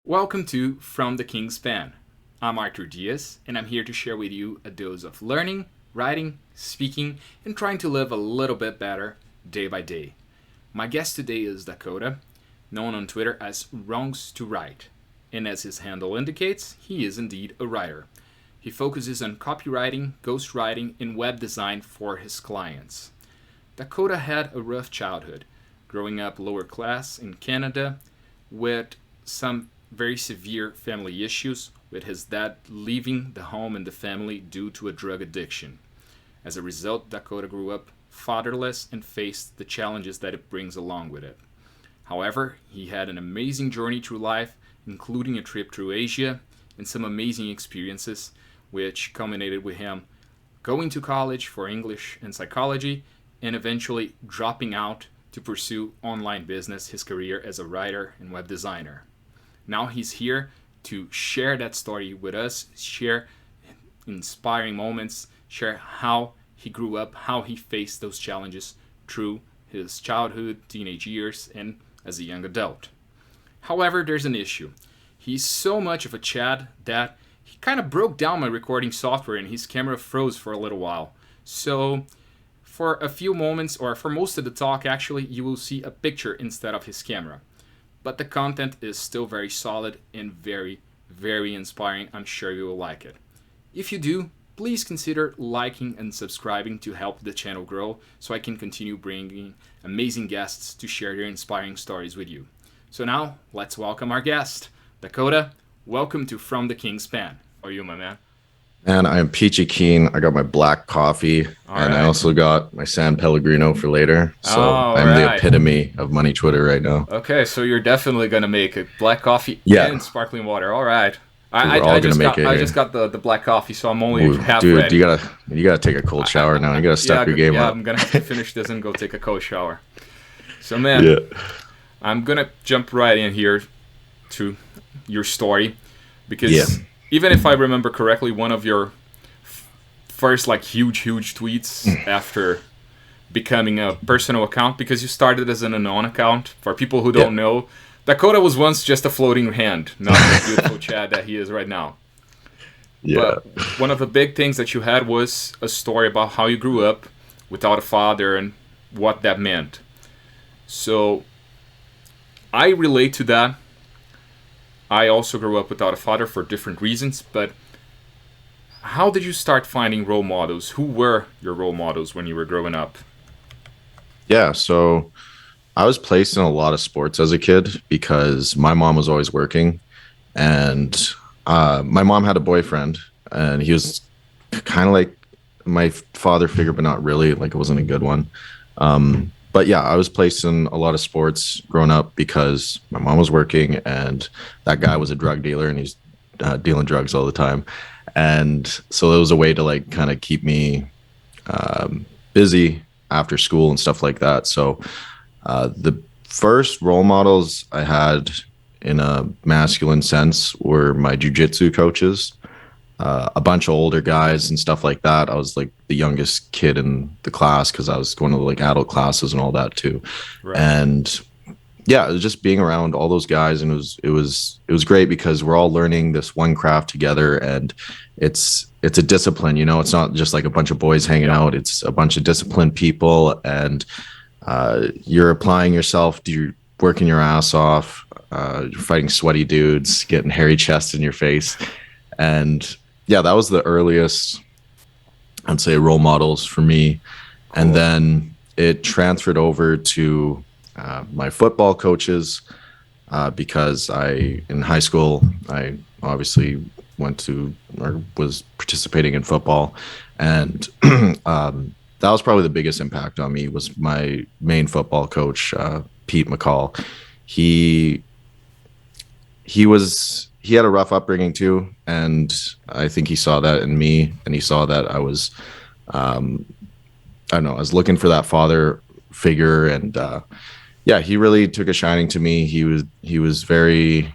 Welcome to From the King's Pen. I'm Arthur Diaz, and I'm here to share with you a dose of learning, writing, speaking, and trying to live a little bit better day by day. My guest today is Dakota, known on Twitter as Wrongs to Write, and as his handle indicates, he is indeed a writer. He focuses on copywriting, ghostwriting, and web design for his clients. Dakota had a rough childhood, growing up lower class in Canada with some very severe family issues, with his dad leaving the home and the family due to a drug addiction. As a result, Dakota grew up fatherless and faced the challenges that it brings along with it. However, he had an amazing journey through life, including a trip through Asia and some amazing experiences, which culminated with him going to college for English and psychology and eventually dropping out to pursue online business, his career as a writer and web designer. Now he's here to share that story with us, share inspiring moments, share how he grew up, how he faced those challenges through his childhood, teenage years, and as a young adult. However, there's an issue. He's so much of a Chad that he kind of broke down my recording software and his camera froze for a little while. So for a few moments, or for most of the talk actually, you will see a picture instead of his camera. But the content is still very solid and very, very inspiring. I'm sure you will like it. If you do, please consider liking and subscribing to help the channel grow so I can continue bringing amazing guests to share their inspiring stories with you. So now, let's welcome our guest. Dakota, welcome to From the King's Pen. How are you, my man? And I am peachy keen. I got my black coffee, and I also got my San Pellegrino for later. So I'm the epitome of money Twitter right now. Okay, so you're definitely gonna make it black coffee and sparkling water. All right. I just got the black coffee, so I'm only half ready. Dude, you gotta take a cold shower now. You gotta step your game up. I'm gonna have to finish this and go take a cold shower. So man, I'm gonna jump right in here to your story because even if I remember correctly, one of your first huge tweets after becoming a personal account, because you started as an unknown account. For people who don't know, Dakota was once just a floating hand, not the beautiful Chad that he is right now. But one of the big things that you had was a story about how you grew up without a father and what that meant. So I relate to that. I also grew up without a father for different reasons, but how did you start finding role models? Who were your role models when you were growing up? Yeah, so I was placed in a lot of sports as a kid because my mom was always working, and my mom had a boyfriend, and he was kind of like my father figure, but not really. Like, it wasn't a good one. But yeah, I was placed in a lot of sports growing up because my mom was working, and that guy was a drug dealer, and he's dealing drugs all the time. And so it was a way to kind of keep me busy after school and stuff like that. So the first role models I had in a masculine sense were my jiu-jitsu coaches. A bunch of older guys and stuff like that. I was the youngest kid in the class because I was going to adult classes and all that too. Right. And yeah, it was just being around all those guys, and it was great because we're all learning this one craft together, and it's a discipline. It's not just like a bunch of boys hanging out. It's a bunch of disciplined people, and you're applying yourself. You're working your ass off. You're fighting sweaty dudes, getting hairy chests in your face, and yeah, that was the earliest, I'd say, role models for me. Cool. And then it transferred over to my football coaches because in high school, I obviously was participating in football. And that was probably the biggest impact on me was my main football coach, Pete McCall. He had a rough upbringing too, and I think he saw that in me, and he saw that I was, I was looking for that father figure, and he really took a shining to me. He was very,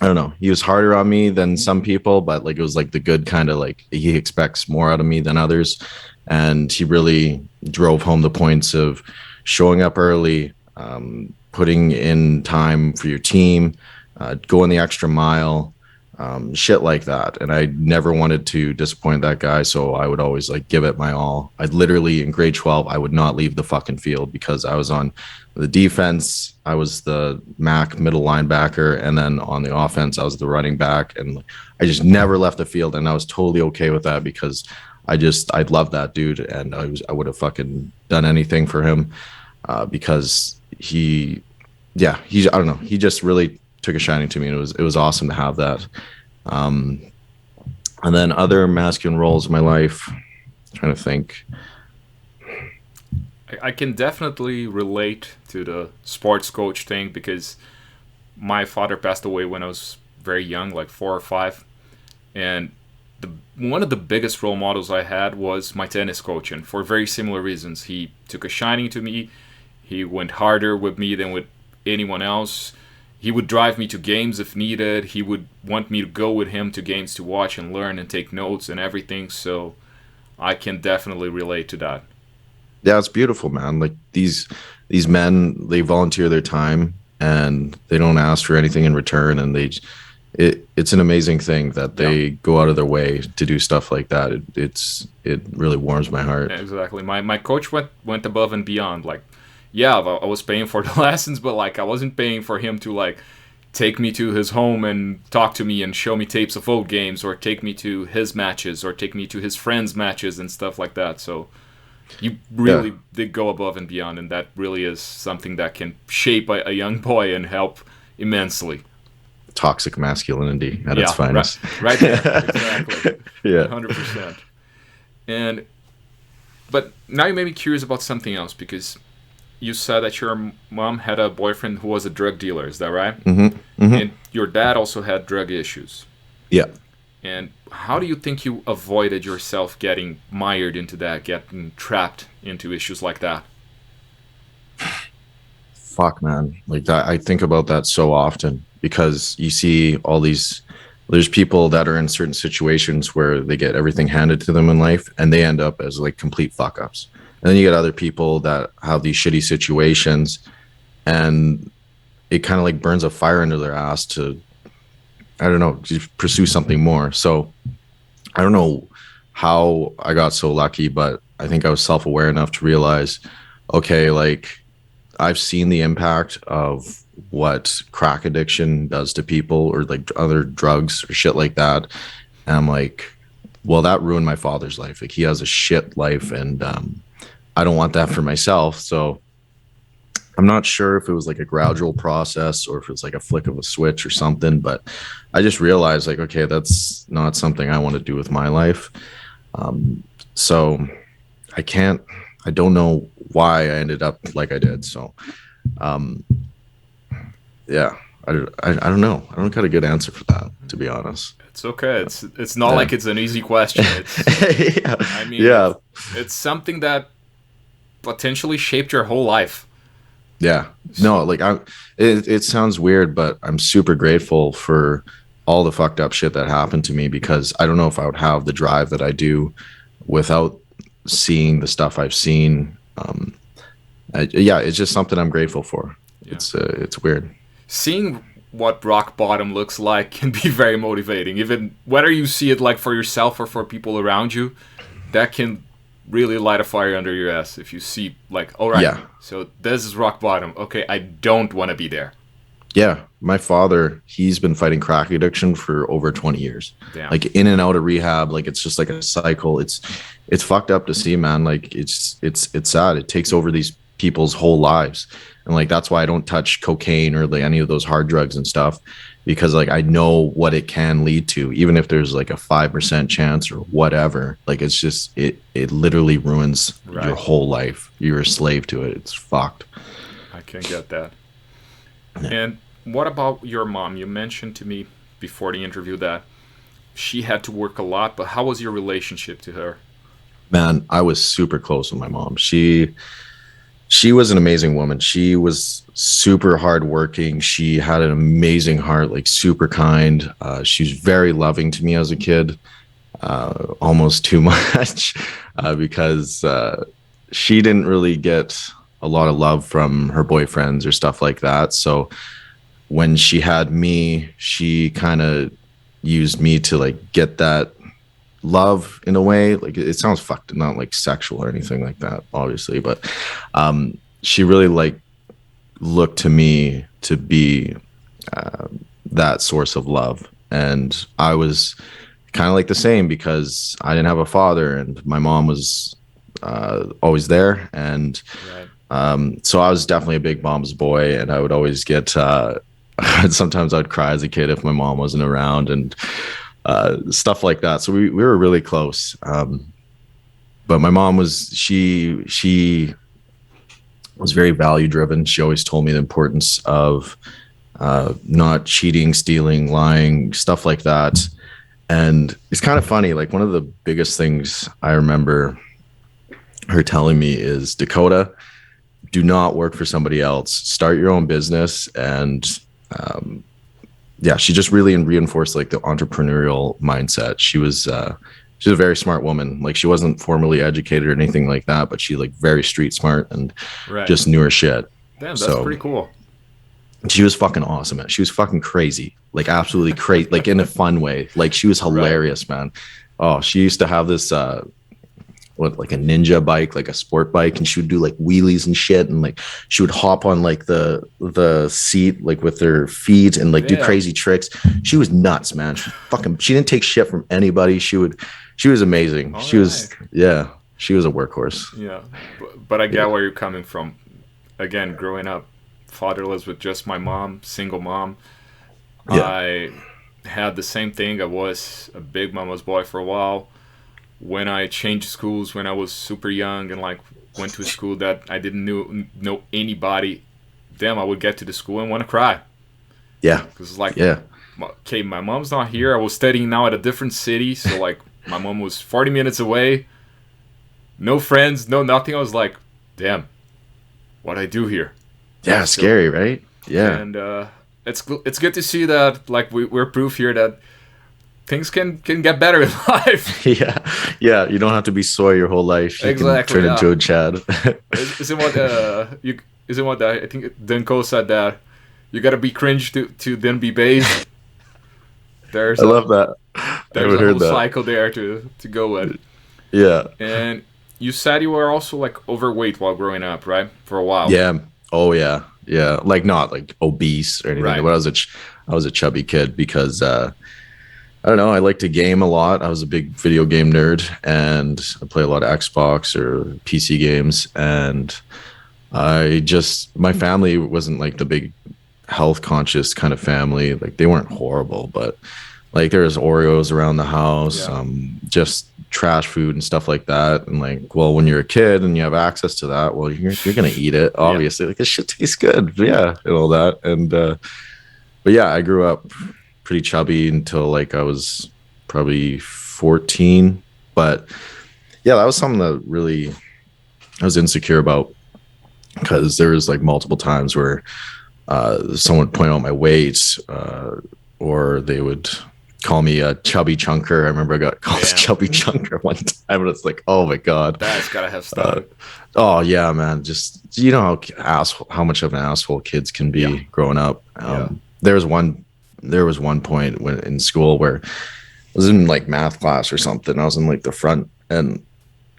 he was harder on me than some people, but it was the good kind of he expects more out of me than others, and he really drove home the points of showing up early, putting in time for your team, going the extra mile, shit like that. And I never wanted to disappoint that guy, so I would always like give it my all. I literally in grade 12, I would not leave the fucking field because I was on the defense. I was the MAC middle linebacker, and then on the offense, I was the running back, and I just never left the field, and I was totally okay with that because I loved that dude, and I would have fucking done anything for him because I don't know, he just really took a shining to me, and it was awesome to have that. Um, and then other masculine roles in my life, I'm trying to think. I can definitely relate to the sports coach thing because my father passed away when I was very young, like 4 or 5, and one of the biggest role models I had was my tennis coach, and for very similar reasons. He took a shining to me. He went harder with me than with anyone else. He would drive me to games if needed. He would want me to go with him to games to watch and learn and take notes and everything. So I can definitely relate to that. Yeah, it's beautiful, man. Like these men, they volunteer their time and they don't ask for anything in return, and it's an amazing thing that Yeah, they go out of their way to do stuff like that. It really warms my heart. exactly. My coach went above and beyond. Like, yeah, I was paying for the lessons, but like I wasn't paying for him to like take me to his home and talk to me and show me tapes of old games, or take me to his matches, or take me to his friends' matches and stuff like that. So you Yeah, really did go above and beyond, and that really is something that can shape a young boy and help immensely. toxic masculinity at its Yeah, right, finest. right there, exactly, Yeah. 100%. And but now you made me curious about something else because you said that your mom had a boyfriend who was a drug dealer. Is that right? Hmm. Hmm. And your dad also had drug issues. Yeah. And how do you think you avoided yourself getting mired into that, getting trapped into issues like that? Fuck, man. Like that, I think about that so often because you see all these. There's people that are in certain situations where they get everything handed to them in life, and they end up as like complete fuck ups. And then you get other people that have these shitty situations, and it kind of like burns a fire under their ass to, I don't know, just pursue something more. So I don't know how I got so lucky, but I think I was self aware enough to realize, okay, like I've seen the impact of what crack addiction does to people, or like other drugs or shit like that. And I'm like, well, that ruined my father's life. Like he has a shit life, and I don't want that for myself. So I'm not sure if it was like a gradual process or if it was like a flick of a switch or something, but I just realized like, okay, that's not something I want to do with my life. Um, so I can't, I don't know why I ended up like I did. So, um, yeah, I don't know. I don't got a good answer for that, to be honest. It's okay. It's not Yeah. like it's an easy question. It's Yeah. I mean Yeah. it's something that potentially shaped your whole life. Yeah. No, So like it sounds weird, but I'm super grateful for all the fucked up shit that happened to me because I don't know if I would have the drive that I do without seeing the stuff I've seen. Yeah, it's just something I'm grateful for. yeah, It's weird. seeing what rock bottom looks like can be very motivating. Even whether you see it like for yourself or for people around you, that can really light a fire under your ass. If you see like, all right, Yeah. so this is rock bottom. Okay, I don't want to be there. Yeah. My father, he's been fighting crack addiction for over 20 years. Damn. Like in and out of rehab, like it's just like a cycle. It's fucked up to see, man. Like it's sad. It takes over these people's whole lives. And like that's why I don't touch cocaine or like any of those hard drugs and stuff, because like I know what it can lead to, even if there's like a 5% chance or whatever. Like it's just it literally ruins your Right. whole life. You're a slave to it. It's fucked. I can get that. Yeah. And what about your mom? You mentioned to me before the interview that she had to work a lot, but how was your relationship to her? Man, I was super close with my mom. She was an amazing woman. She was super hardworking. She had an amazing heart, like super kind. She was very loving to me as a kid, almost too much, because she didn't really get a lot of love from her boyfriends or stuff like that. So when she had me, she kind of used me to like get that love in a way. Like it sounds fucked, not like sexual or anything like that, obviously, but she really like looked to me to be uh, that source of love. And I was kind of like the same because I didn't have a father and my mom was always there. And Right. so I was definitely a big mom's boy, and I would always get, sometimes I'd cry as a kid if my mom wasn't around and stuff like that. So we were really close. But my mom she was very value driven. She always told me the importance of not cheating, stealing, lying, stuff like that. And it's kind of funny. Like one of the biggest things I remember her telling me is, Dakota, do not work for somebody else. Start your own business. And um, yeah, she just really reinforced like the entrepreneurial mindset. She's a very smart woman. Like she wasn't formally educated or anything like that, but she like very street smart and Right. just knew her shit. Damn, that's So pretty cool. she was fucking awesome. Man. She was fucking crazy, like absolutely crazy, like in a fun way. Like she was Right. hilarious, man. Oh, she used to have this like a ninja bike, like a sport bike, and she would do like wheelies and shit, and like she would hop on like the seat like with her feet and like do Damn. crazy tricks. She was nuts, man. She didn't take shit from anybody. She was amazing. All She was right. yeah, she was a workhorse. Yeah. But I Yeah. get where you're coming from. Again, growing up fatherless with just my mom, single mom, Yeah. I had the same thing. I was a big mama's boy for a while. When I changed schools when I was super young and like went to a school that I didn't know anybody, damn, I would get to the school and want to cry Yeah. because it's like, Yeah. okay, my mom's not here. I was studying now at a different city, so like my mom was 40 minutes away, no friends, no nothing. I was like, damn, what I do here? Yeah. So Scary, right? Yeah. and it's good to see that like we're proof here that things can get better in life. Yeah. Yeah. You don't have to be soy your whole life. You can Exactly. turn into Yeah. a Chad. Isn't what you isn't what I think Denko said that you gotta be cringe to then be beige. There's I a love that. I there's haven't a heard whole that. cycle there to go with. Yeah. And you said you were also like overweight while growing up, right? For a while. Yeah. Oh yeah. Yeah. Like not like obese or anything, Right. but I was a chubby kid because I don't know, I like to game a lot. I was a big video game nerd and I play a lot of Xbox or PC games, and my family wasn't like the big health conscious kind of family. Like they weren't horrible, but like there was Oreos around the house, Yeah. just trash food and stuff like that. And like, well, when you're a kid and you have access to that, well, you're gonna eat it, Yeah. obviously. Like this shit tastes good, yeah, and all that. And but yeah, I grew up pretty chubby until like I was probably 14. But yeah, that was something that really I was insecure about because there was like multiple times where someone would point out my weight, or they would call me a chubby chunker. I remember I got called Damn. chubby chunker one time, and it's like, oh my god. That's gotta have Uh, stuck. oh yeah, man. Just you know how much of an asshole kids can be Yeah. growing up. Yeah. There was one point when in school where I was in like math class or something. I was in like the front, and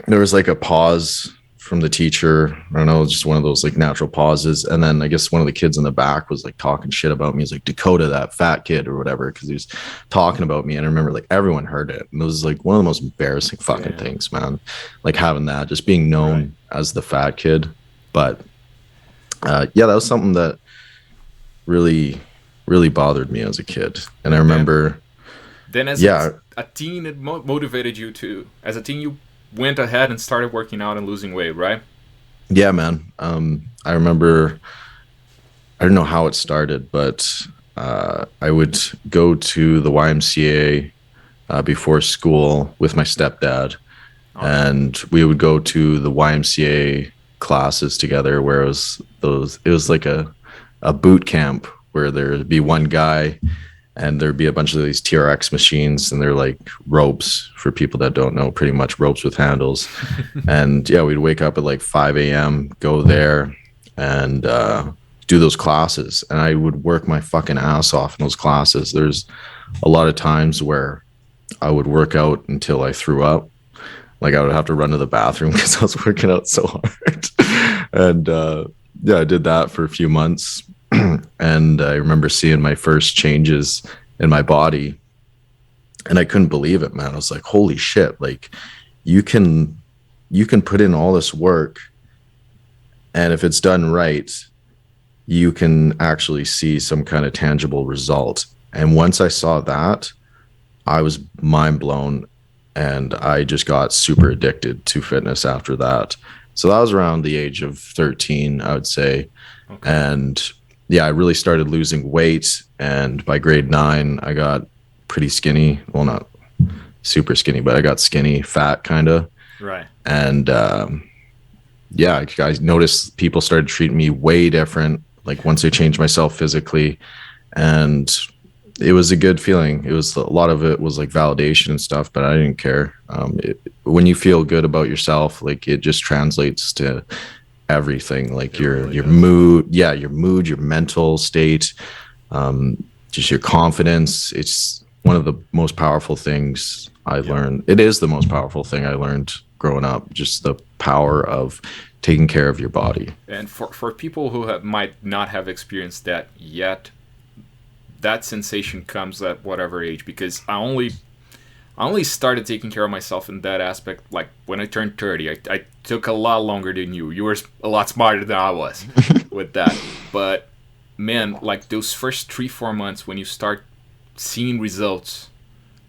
there was like a pause from the teacher. I don't know, just one of those like natural pauses. And then I guess one of the kids in the back was like talking shit about me. He's like, Dakota, that fat kid or whatever, because he was talking about me. And I remember like everyone heard it. And it was like one of the most embarrassing fucking Damn. things, man. Like having that, just being known Right. as the fat kid. But yeah, that was something that really, really bothered me as a kid. And I remember, Then as yeah, a teen, it motivated you to. As a teen, you went ahead and started working out and losing weight, right? yeah, man. I remember, I don't know how it started, but I would go to the YMCA before school with my stepdad, All right. and we would go to the YMCA classes together, where it was like a boot camp where there'd be one guy and there'd be a bunch of these TRX machines, and they're like ropes for people that don't know, pretty much ropes with handles. And yeah, we'd wake up at like 5 a.m., go there, and do those classes, and I would work my fucking ass off in those classes. There's a lot of times where I would work out until I threw up. Like I would have to run to the bathroom because I was working out so hard. And yeah, I did that for a few months. And I remember seeing my first changes in my body, and I couldn't believe it, man. I was like, holy shit, like you can put in all this work, and if it's done right, you can actually see some kind of tangible result. And once I saw that, I was mind blown, and I just got super addicted to fitness after that. So that was around the age of 13, I would say. Okay. And yeah, I really started losing weight. And by grade 9, I got pretty skinny. Well, not super skinny, but I got skinny, fat kind of. Right. And yeah, I noticed people started treating me way different. Like once I changed myself physically, and it was a good feeling. It was, a lot of it was like validation and stuff, but I didn't care. When you feel good about yourself, like it just translates to everything, like It your really your does. mood, yeah, your mood, your mental state, just your confidence. It's one of the most powerful things I learned. It is the most powerful thing I learned growing up, just the power of taking care of your body. And for people who might not have experienced that yet, that sensation comes at whatever age, because I only started taking care of myself in that aspect like when I turned 30. I took a lot longer than you. You were a lot smarter than I was with that. But man, like those first 3-4 months when you start seeing results,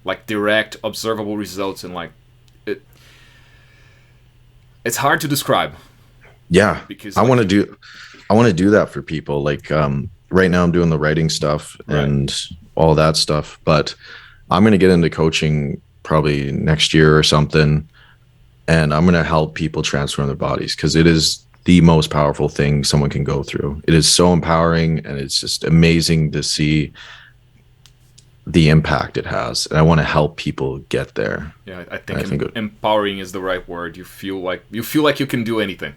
like direct observable results, and like it, it's hard to describe Yeah, because I like want to do I want to do that for people. Like right now I'm doing the writing stuff right. and all that stuff, but I'm going to get into coaching probably next year or something, and I'm going to help people transform their bodies, because it is the most powerful thing someone can go through. It is so empowering, and it's just amazing to see the impact it has. And I want to help people get there. Yeah, I And think I think it, empowering is the right word. You feel like you can do anything.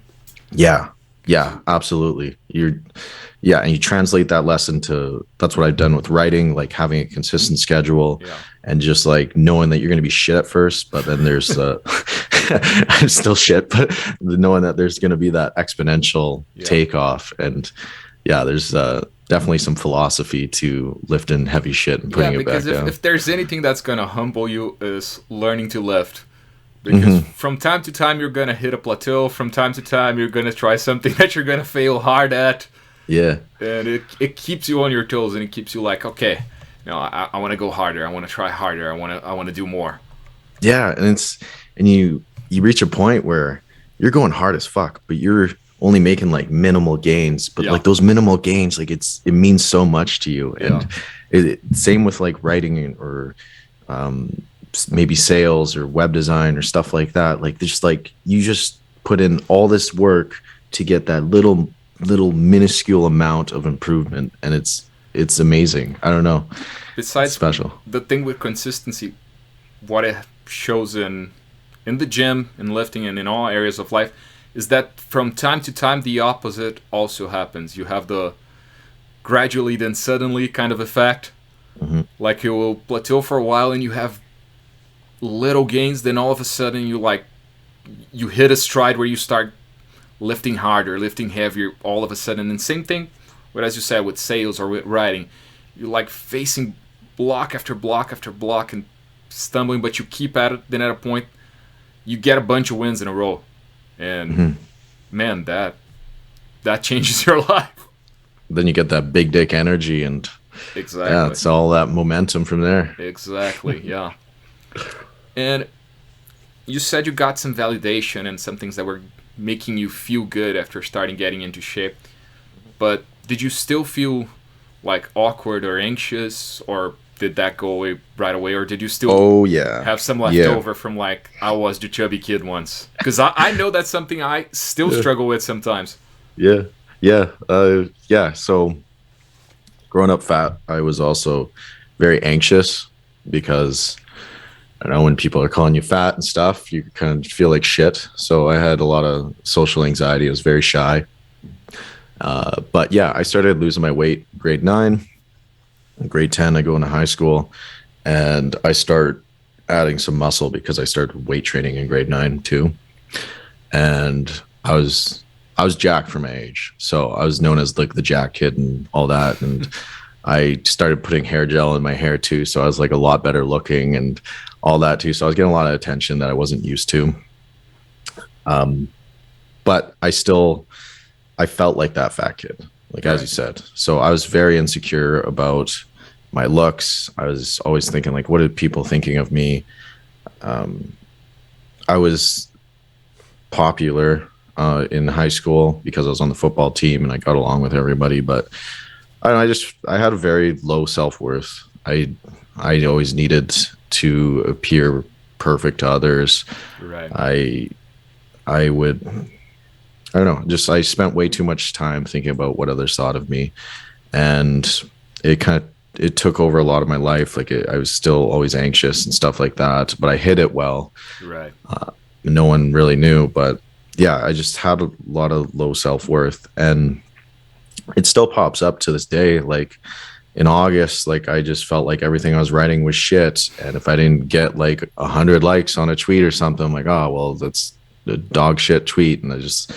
yeah, yeah, absolutely. Yeah, and you translate that lesson to, that's what I've done with writing, like having a consistent schedule, Yeah. and just like knowing that you're going to be shit at first, but then there's I'm still shit, but knowing that there's going to be that exponential Yeah. takeoff. And yeah, there's definitely some philosophy to lifting heavy shit and Yeah, putting it because back if down. there's anything that's gonna humble you is learning to lift. Because Hmm. from time to time you're gonna hit a plateau. From time to time you're gonna try something that you're gonna fail hard at, Yeah. and it keeps you on your toes, and it keeps you like, okay, I want to go harder. I want to try harder. I want to do more. Yeah, and you reach a point where you're going hard as fuck, but you're only making like minimal gains. But Yeah. like those minimal gains, like it means so much to you. Yeah. And same with like writing, or maybe sales or web design or stuff like that. Like just like you just put in all this work to get that little minuscule amount of improvement, and it's amazing. I don't know, it's Besides special. the thing with consistency, what it shows in the gym, in lifting, and in all areas of life, is that from time to time the opposite also happens. You have the gradually then suddenly kind of effect. Hmm. Like you will plateau for a while and you have little gains, then all of a sudden you hit a stride where you start lifting harder, lifting heavier all of a sudden. And same thing with, as you said, with sales or with writing. You're like facing block after block after block and stumbling, but you keep at it. Then at a point, you get a bunch of wins in a row, and Hmm. man, that changes your life. Then you get that big dick energy, and yeah, Exactly. it's all that momentum from there. Exactly. Yeah. And you said you got some validation and some things that were making you feel good after starting getting into shape. But did you still feel like awkward or anxious, or did that go away right away, or did you still Oh yeah, have some left yeah, over from like I was the chubby kid once? Because I know that's something I still yeah, struggle with sometimes. yeah, yeah, yeah. So growing up fat, I was also very anxious, because I don't know, when people are calling you fat and stuff, you kind of feel like shit. So I had a lot of social anxiety. I was very shy. But yeah, I started losing my weight grade 9, grade 10. I go into high school, and I start adding some muscle because I started weight training in grade 9 too. And I was jacked for my age, so I was known as like the jack kid and all that. And I started putting hair gel in my hair too, so I was like a lot better looking and all that too. So I was getting a lot of attention that I wasn't used to. Um, but I felt like that fat kid, like as you Right. said. So I was very insecure about my looks. I was always thinking like, what are people thinking of me? Um, I was popular in high school because I was on the football team and I got along with everybody. But I had a very low self worth. I always needed to appear perfect to others. Right. I I would I don't know, just I spent way too much time thinking about what others thought of me, and it took over a lot of my life. I was still always anxious and stuff like that, but I hid it well. Right. No one really knew, but yeah, I just had a lot of low self worth, and it still pops up to this day. Like in August, like I just felt like everything I was writing was shit, and if I didn't get like 100 likes on a tweet or something, I'm like, oh well, that's a dog shit tweet, and I just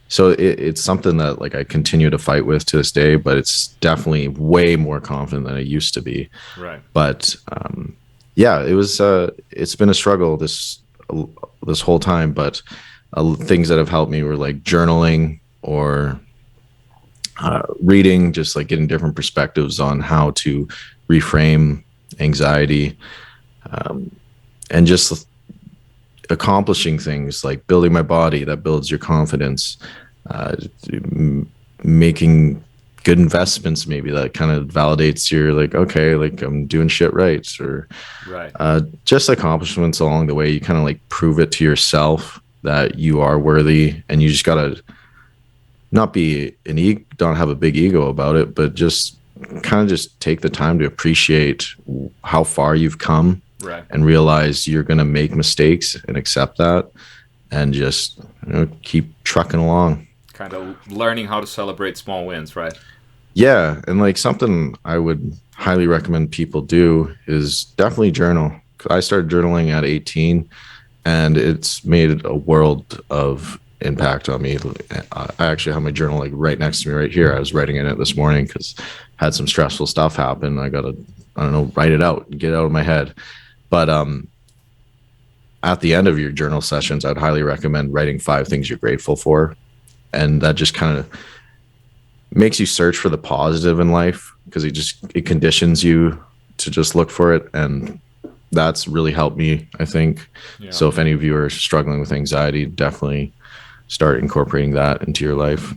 so it's something that like I continue to fight with to this day, but it's definitely way more confident than I used to be. Right. But yeah, it's been a struggle this whole time, but things that have helped me were like journaling or reading, just like getting different perspectives on how to reframe anxiety, um, and just accomplishing things like building my body that builds your confidence, uh, making good investments maybe that kind of validates your like, okay, like I'm doing shit right, or Right. just accomplishments along the way. You kind of like prove it to yourself that you are worthy, and you just gotta not be don't have a big ego about it, but just kind of just take the time to appreciate how far you've come Right. and realize you're going to make mistakes and accept that, and just keep trucking along. Kind of learning how to celebrate small wins, right? Yeah, and like something I would highly recommend people do is definitely journal. I started journaling at 18, and it's made a world of impact on me. I actually have my journal like right next to me right here. I was writing in it this morning because I had some stressful stuff happen. I gotta, I don't know, write it out, get it out of my head. But at the end of your journal sessions, I'd highly recommend writing 5 things you're grateful for, and that just kind of makes you search for the positive in life, because it conditions you to just look for it. And that's really helped me, I think. Yeah. So if any of you are struggling with anxiety, definitely start incorporating that into your life.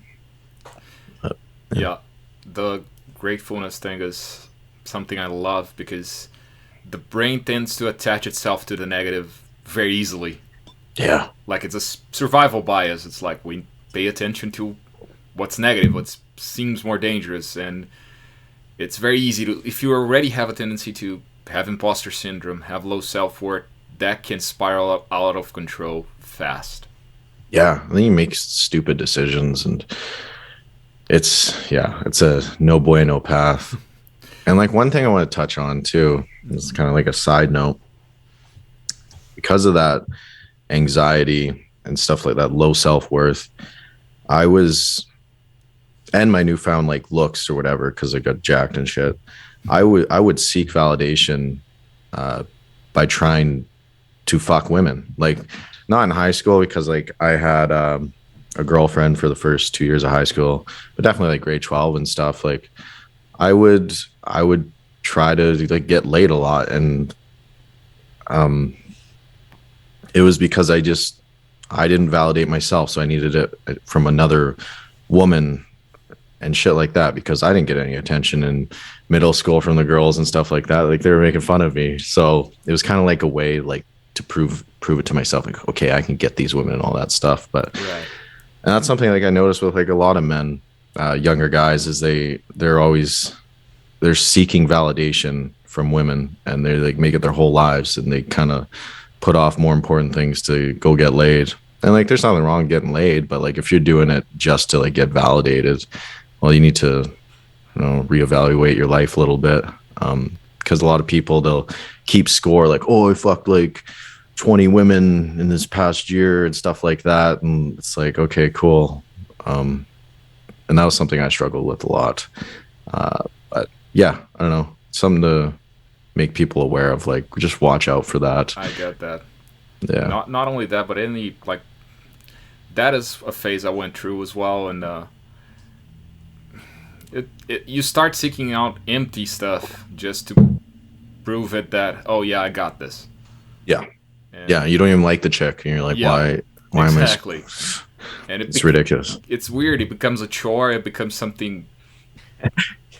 Yeah. The gratefulness thing is something I love because the brain tends to attach itself to the negative very easily. Yeah. Like it's a survival bias. It's like we pay attention to what's negative, what seems more dangerous, and it's very easy to, if you already have a tendency to have imposter syndrome, have low self-worth, that can spiral out of control fast. Yeah. And then you make stupid decisions, and it's a no bueno path. And like one thing I want to touch on too, is kind of like a side note, because of that anxiety and stuff like that, low self-worth, I was, and my newfound like looks or whatever, because I got jacked and shit, I would seek validation uh, by trying to fuck women. Like not in high school, because like I had a girlfriend for the first 2 years of high school, but definitely like grade 12 and stuff. Like I would try to like get laid a lot, and um, it was because I didn't validate myself, so I needed it from another woman and shit like that, because I didn't get any attention in middle school from the girls and stuff like that. Like they were making fun of me. So it was kind of like a way like to prove it to myself, like, okay, I can get these women and all that stuff. But Right. and that's something like I noticed with like a lot of men, younger guys, is they're seeking validation from women, and they like make it their whole lives, and they kind of put off more important things to go get laid. And like there's nothing wrong getting laid, but like if you're doing it just to like get validated, well, you need to, reevaluate your life a little bit. Because a lot of people, they'll keep score like, oh, I fucked like 20 women in this past year and stuff like that. And it's like, okay, cool. Um, and that was something I struggled with a lot. But yeah, I don't know, something to make people aware of, like, just watch out for that. I get that. Yeah. Not only that, but any like that is a phase I went through as well, and you start seeking out empty stuff just to prove it that, oh yeah, I got this. Yeah. And Yeah. You don't even like the chick and you're like, yeah, why am I, exactly. And it's ridiculous. it's weird. It becomes a chore. It becomes something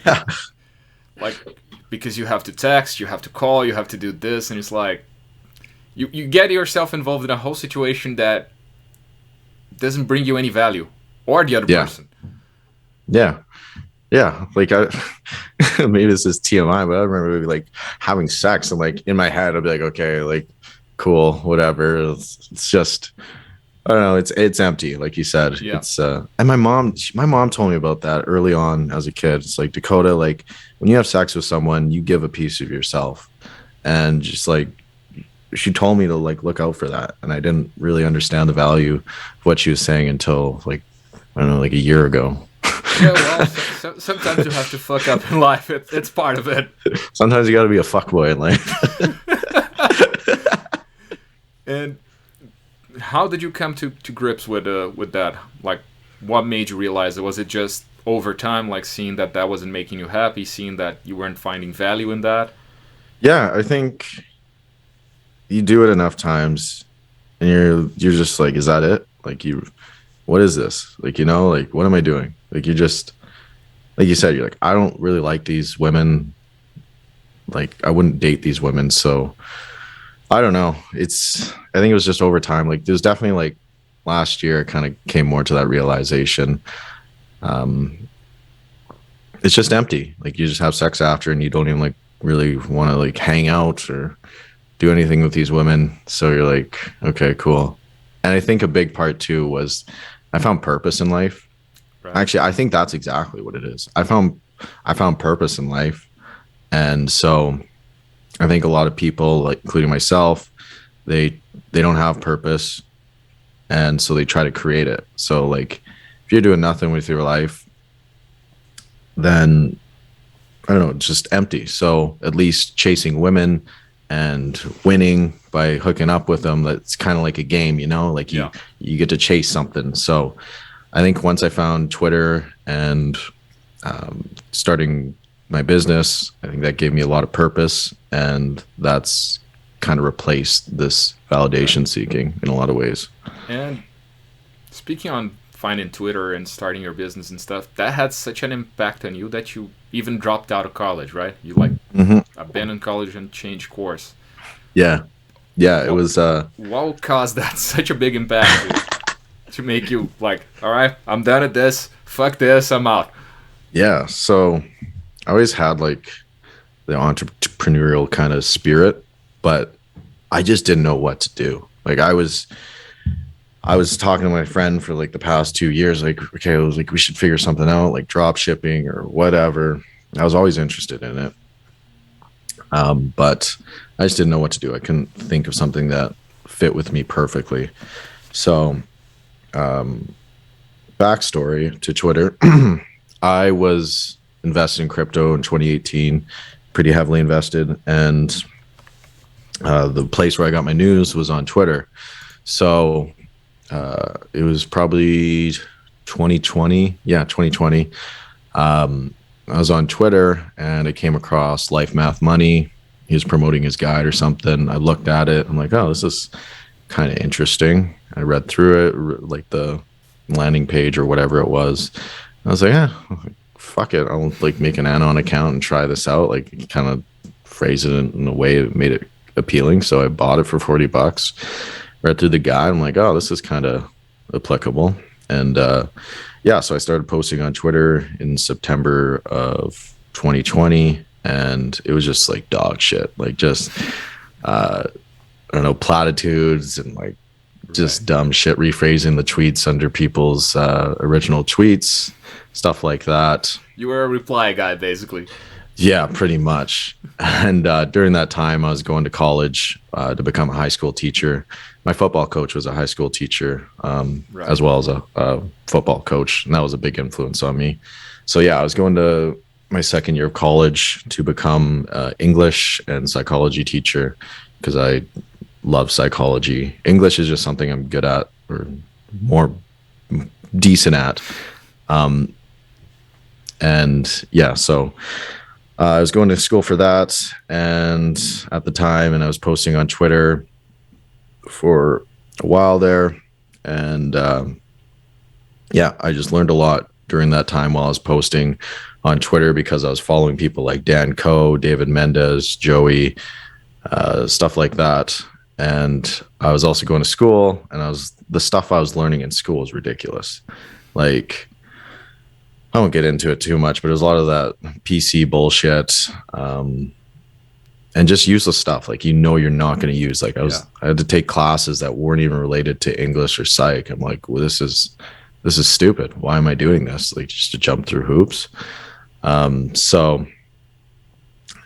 Yeah. like, because you have to text, you have to call, you have to do this, and it's like you get yourself involved in a whole situation that doesn't bring you any value or the other Yeah. person. Yeah. Yeah. Like, maybe this is TMI, but I remember like having sex and like in my head, I'd be like, okay, like cool, whatever. It's just, I don't know. It's empty. Like you said, Yeah. and my mom told me about that early on as a kid. It's like, Dakota, like when you have sex with someone, you give a piece of yourself, and just like, she told me to like look out for that. And I didn't really understand the value of what she was saying until like, I don't know, like a year ago. Yeah, well, sometimes you have to fuck up in life. It's part of it. Sometimes you got to be a fuckboy in life. And how did you come to grips with that? Like, what made you realize it? Was it just over time, like seeing that that wasn't making you happy, seeing that you weren't finding value in that? Yeah, I think you do it enough times and you're just like, is that it? Like, what is this? Like, like, what am I doing? Like, you just, like you said, you're like, I don't really like these women. Like, I wouldn't date these women. So I don't know. I think it was just over time. Like, there's definitely like last year, it kind of came more to that realization. Um, it's just empty. Like, you just have sex after and you don't even like really want to like hang out or do anything with these women. So you're like, okay, cool. And I think a big part too was I found purpose in life. Right. Actually, I think that's exactly what it is. I found purpose in life. And so I think a lot of people, like including myself, they don't have purpose, and so they try to create it. So like if you're doing nothing with your life, then I don't know, it's just empty. So at least chasing women and winning by hooking up with them, that's kind of like a game, like Yeah. you get to chase something. So I think once I found Twitter and starting my business, I think that gave me a lot of purpose, and that's kind of replaced this validation seeking in a lot of ways. And speaking on finding Twitter and starting your business and stuff, that had such an impact on you that you even dropped out of college, right? You like abandoned college and changed course. Yeah. Yeah. It was, What caused that such a big impact to make you like, all right, I'm done at this. Fuck this. I'm out. yeah. So I always had like the entrepreneurial kind of spirit, but I just didn't know what to do. Like I was talking to my friend for like the past 2 years, like, okay, I was like, we should figure something out, like drop shipping or whatever. I was always interested in it. But I just didn't know what to do. I couldn't think of something that fit with me perfectly. So, backstory to Twitter, I was invested in crypto in 2018, pretty heavily invested. And the place where I got my news was on Twitter. So it was probably 2020. Yeah, 2020. I was on Twitter and I came across Life Math Money. He was promoting his guide or something. I looked at it. I'm like, oh, this is kind of interesting. I read through it, like the landing page or whatever it was. I was like, yeah, fuck it. I'll like make an anon account and try this out. Like kind of phrase it in a way that made it appealing. So I bought it for $40. Read through the guide. I'm like, oh, this is kind of applicable. And yeah, so I started posting on Twitter in September of 2020, and it was just like dog shit, like just I don't know, platitudes and like just dumb shit, rephrasing the tweets under people's original tweets. stuff like that. You were a reply guy, basically. Yeah, pretty much. And during that time, I was going to college to become a high school teacher. My football coach was a high school teacher, Right. as well as a football coach, and that was a big influence on me. So yeah, I was going to my second year of college to become English and psychology teacher because I love psychology. English is just something I'm good at or more decent at. Um, and yeah, so I was going to school for that, and at the time, and I was posting on Twitter for a while there, and yeah, I just learned a lot during that time while I was posting on Twitter because I was following people like Dan Coe, David Mendez, Joey, stuff like that. And I was also going to school, and the stuff I was learning in school was ridiculous. Like, I won't get into it too much, but there's a lot of that PC bullshit, and just useless stuff. Like, you're not going to use. Like, Yeah. I had to take classes that weren't even related to English or psych. I'm like, well, this is stupid. Why am I doing this? Like, just to jump through hoops. So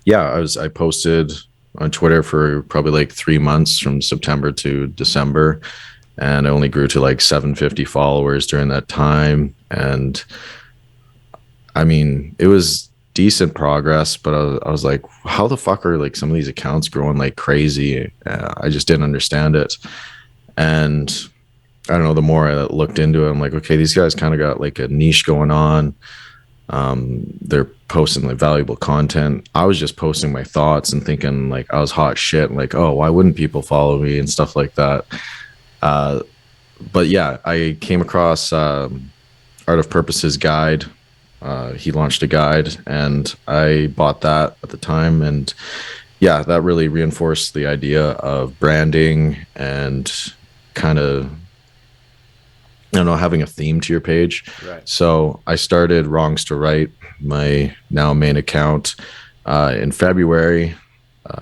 yeah, I posted on Twitter for probably like 3 months from September to December, and I only grew to like 750 followers during that time. And I mean, it was decent progress, but I was like, how the fuck are like some of these accounts growing like crazy? I just didn't understand it. And I don't know, the more I looked into it, I'm like, okay, these guys kind of got like a niche going on. They're posting like valuable content. I was just posting my thoughts and thinking like I was hot shit. Like, oh, why wouldn't people follow me and stuff like that? Uh, but yeah, I came across Art of Purpose's guide. He launched a guide, and I bought that at the time. And yeah, that really reinforced the idea of branding and kind of, I don't know, having a theme to your page. Right. So I started Wrongs to Right, my now main account, in February,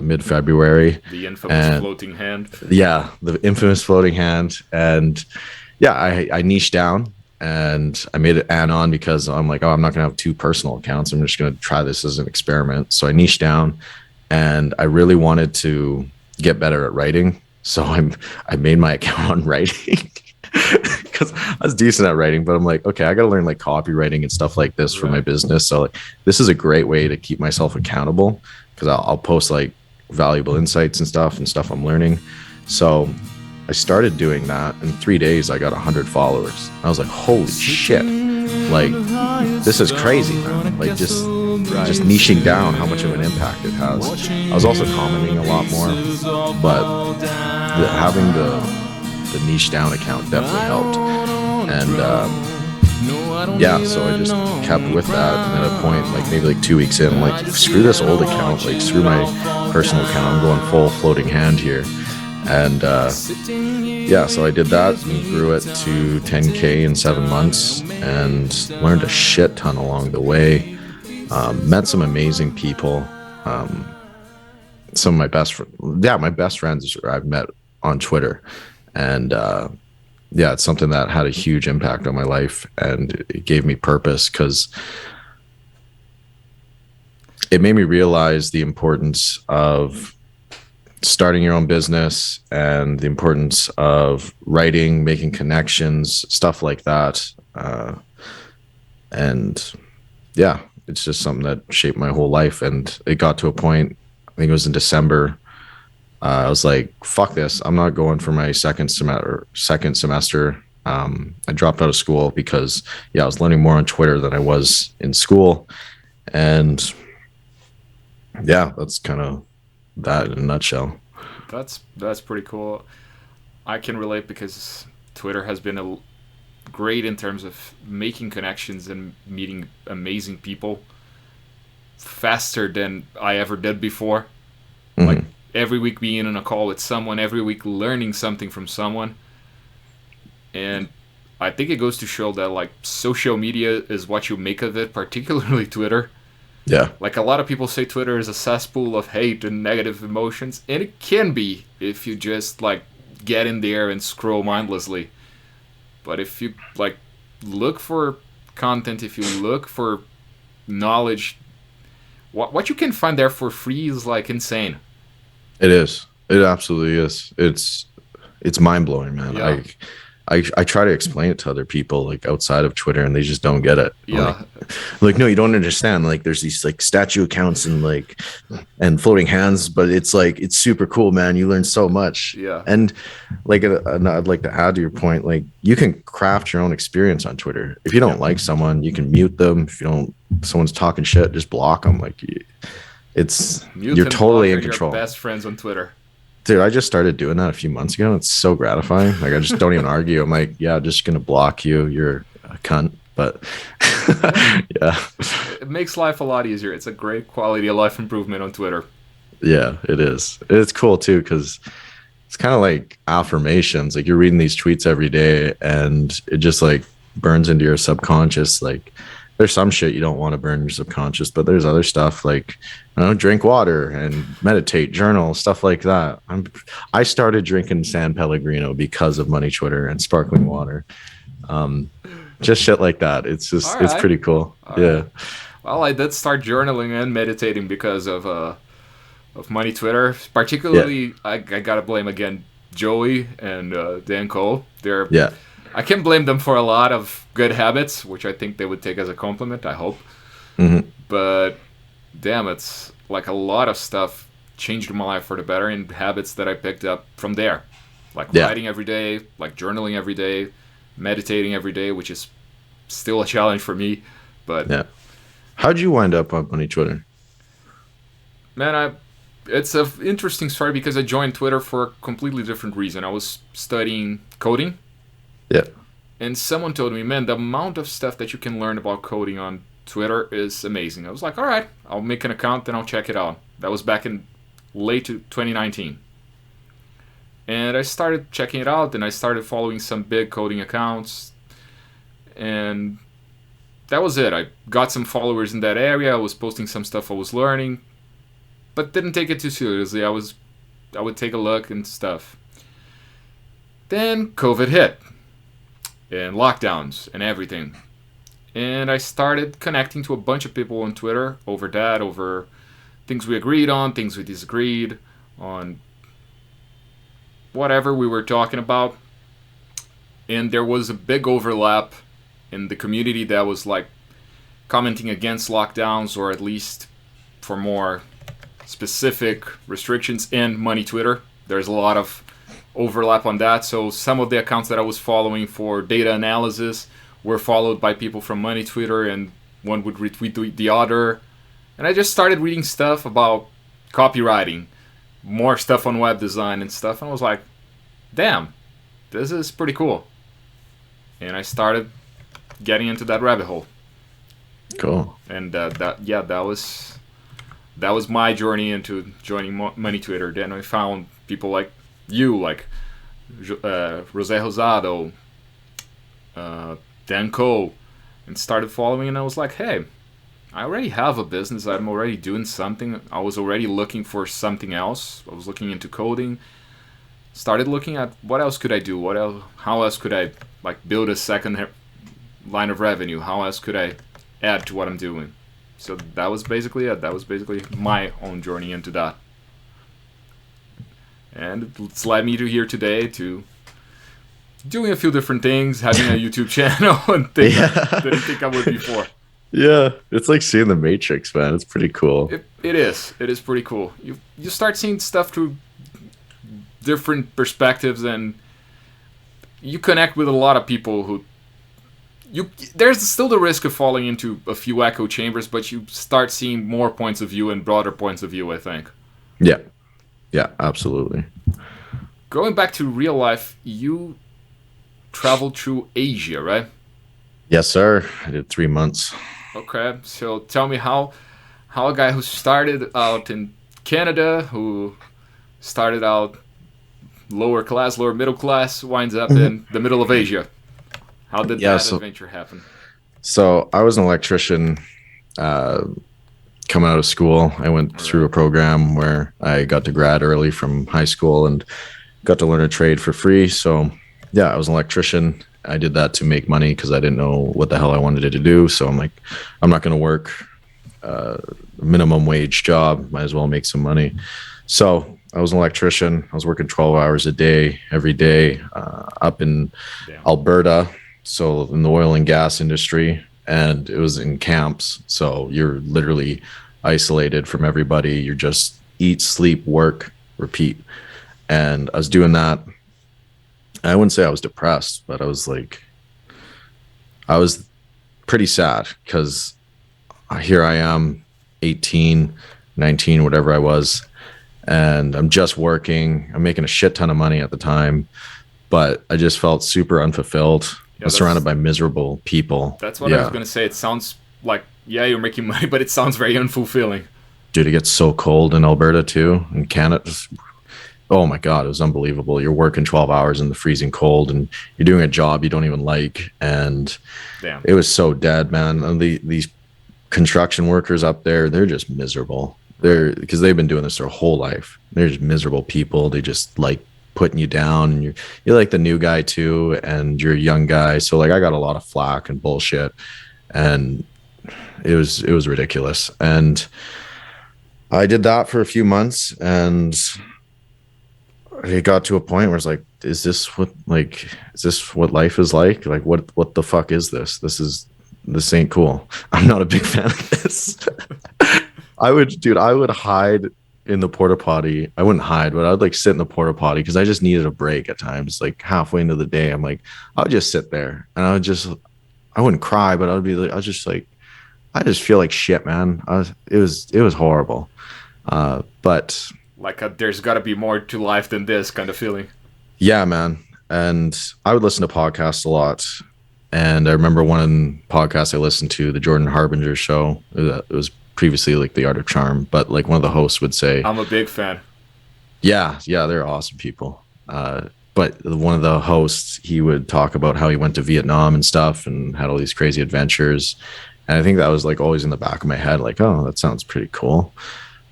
mid February. The infamous And floating hand. yeah, the infamous floating hand. And yeah, I niched down and I made it anon because I'm like, oh, I'm not going to have two personal accounts. I'm just going to try this as an experiment. So I niched down, and I really wanted to get better at writing. So I made my account on writing because I was decent at writing, but I'm like, okay, I got to learn like copywriting and stuff like this for my Right. business. So like, this is a great way to keep myself accountable because I'll post like valuable insights and stuff I'm learning. So I started doing that. In 3 days, I got 100 followers. I was like, holy shit. Like, this is crazy, man. Like, just niching down how much of an impact it has. I was also commenting a lot more, but having the niche down account definitely helped. And yeah, so I just kept with that. And at a point, like maybe like 2 weeks in, I'm like, screw this old account, like screw my personal account. I'm going full floating hand here. And yeah, so I did that and grew it to 10K in 7 months and learned a shit ton along the way. Met some amazing people. Some of my best friends I've met on Twitter. And yeah, it's something that had a huge impact on my life, and it gave me purpose because it made me realize the importance of starting your own business and the importance of writing, making connections, stuff like that. And yeah, it's just something that shaped my whole life. And it got to a point, I think it was in December. I was like, fuck this. I'm not going for my second semester. I dropped out of school because yeah, I was learning more on Twitter than I was in school. And yeah, that's kind of that in a nutshell. That's pretty cool. I can relate because Twitter has been great in terms of making connections and meeting amazing people faster than I ever did before. Like Mm-hmm. every week being in a call with someone, every week learning something from someone. And I think it goes to show that like social media is what you make of it, particularly Twitter. Yeah. Like a lot of people say Twitter is a cesspool of hate and negative emotions, and it can be if you just like get in there and scroll mindlessly. But if you like look for content, if you look for knowledge, what you can find there for free is like insane. It is. It absolutely is. It's mind blowing, man. Yeah, I try to explain it to other people like outside of Twitter, and they just don't get it. yeah, Like no, you don't understand. Like there's these like statue accounts and like and floating hands, but it's like it's super cool, man. You learn so much. yeah, And like and I'd like to add to your point, like you can craft your own experience on Twitter. If you don't like someone, you can mute them. If you don't, someone's talking shit, just block them. Like it's Mute you're and totally block in are control. your best friends on Twitter. Dude, I just started doing that a few months ago. It's so gratifying. Like I just don't even argue. I'm like, yeah, I'm just gonna block you. You're a cunt. But yeah, It makes life a lot easier. It's a great quality of life improvement on Twitter. yeah, it is. It's cool too because it's kind of like affirmations. Like you're reading these tweets every day, and it just like burns into your subconscious. Like there's some shit you don't want to burn your subconscious, but there's other stuff like drink water and meditate, journal, stuff like that. I started drinking San Pellegrino because of money Twitter and sparkling water. Just shit like that. It's All just it's right. pretty cool. All Yeah. right. Well, I did start journaling and meditating because of money Twitter. Yeah. Particularly, I gotta blame again Joey and Dan Cole. They're Yeah. I can blame them for a lot of good habits, which I think they would take as a compliment. I hope, Hmm. but damn, it's like a lot of stuff changed my life for the better in habits that I picked up from there, like Yeah. writing every day, like journaling every day, meditating every day, which is still a challenge for me. But Yeah. How'd you wind up on money Twitter? man, it's an interesting story because I joined Twitter for a completely different reason. I was studying coding, Yeah. and someone told me, man, the amount of stuff that you can learn about coding on Twitter is amazing. I was like, all right, I'll make an account and I'll check it out. That was back in late 2019. And I started checking it out and I started following some big coding accounts. And that was it. I got some followers in that area. I was posting some stuff I was learning, but didn't take it too seriously. I would take a look and stuff. Then COVID hit and lockdowns and everything. And I started connecting to a bunch of people on Twitter over that, over things we agreed on, things we disagreed on, whatever we were talking about. And there was a big overlap in the community that was like commenting against lockdowns, or at least for more specific restrictions in money Twitter. There's a lot of overlap on that. So some of the accounts that I was following for data analysis were followed by people from money Twitter, and one would retweet the other. And I just started reading stuff about copywriting, more stuff on web design and stuff, and I was like, damn, this is pretty cool. And I started getting into that rabbit hole. Cool. And that was my journey into joining money Twitter. Then I found people like you, like José Rosado, Dan Cole, and started following. And I was like, hey, I already have a business. I'm already doing something. I was already looking for something else. I was looking into coding. Started looking at what else could I do. What else? How else could I like build a second line of revenue? How else could I add to what I'm doing? So that was basically it. That was basically my own journey into that. And it's led me to here today, to doing a few different things, having a YouTube channel, and things I didn't think I would before. Yeah, it's like seeing the Matrix, man. It's pretty cool. It is. It is pretty cool. You start seeing stuff through different perspectives, and you connect with a lot of people who there's still the risk of falling into a few echo chambers, but you start seeing more points of view and broader points of view, I think. Yeah. Yeah, absolutely. Going back to real life, you traveled through Asia, right? Yes, sir. I did 3 months. Okay, so tell me how a guy who started out in Canada, who started out lower class, lower middle class, winds up in the middle of Asia. How did that adventure happen? So I was an electrician coming out of school. I went through a program where I got to grad early from high school and got to learn a trade for free. So yeah, I was an electrician I did that to make money because I didn't know what the hell I wanted it to do. So I'm like, I'm not going to work a minimum wage job. Might as well make some money. So I was an electrician. I was working 12 hours a day, every day, up in Damn. Alberta. So in the oil and gas industry, and it was in camps. So you're literally isolated from everybody. You're just eat, sleep, work, repeat. And I was doing that. I wouldn't say I was depressed, but I was pretty sad because here I am, 18, 19, whatever I was, and I'm just working. I'm making a shit ton of money at the time, but I just felt super unfulfilled. I Yeah, was surrounded by miserable people. that's what I was Yeah. gonna say. It sounds like, yeah, you're making money, but it sounds very unfulfilling. Dude, it gets so cold in Alberta too, in Canada. Oh my God, it was unbelievable. You're working 12 hours in the freezing cold and you're doing a job you don't even like. And Damn. it was so dead, man. And these construction workers up there, they're just miserable. They're because they've been doing this their whole life. They're just miserable people. They just like putting you down. And you're like the new guy too, and you're a young guy. So like I got a lot of flack and bullshit. And it was ridiculous. And I did that for a few months and it got to a point where it's like, is this what life is like? Like what the fuck is this? This ain't cool. I'm not a big fan of this. I would hide in the porta potty. I wouldn't hide, but I would like sit in the porta potty because I just needed a break at times. Like halfway into the day, I'm like, I would just sit there and I wouldn't cry, but I was just like, I just feel like shit, man. It was horrible. But Like there's got to be more to life than this kind of feeling. yeah, man. And I would listen to podcasts a lot. And I remember one podcast I listened to, the Jordan Harbinger show. It was previously like The Art of Charm, but like one of the hosts would say, I'm a big fan. yeah, they're awesome people. But one of the hosts, he would talk about how he went to Vietnam and stuff and had all these crazy adventures. And I think that was like always in the back of my head, like, oh, that sounds pretty cool.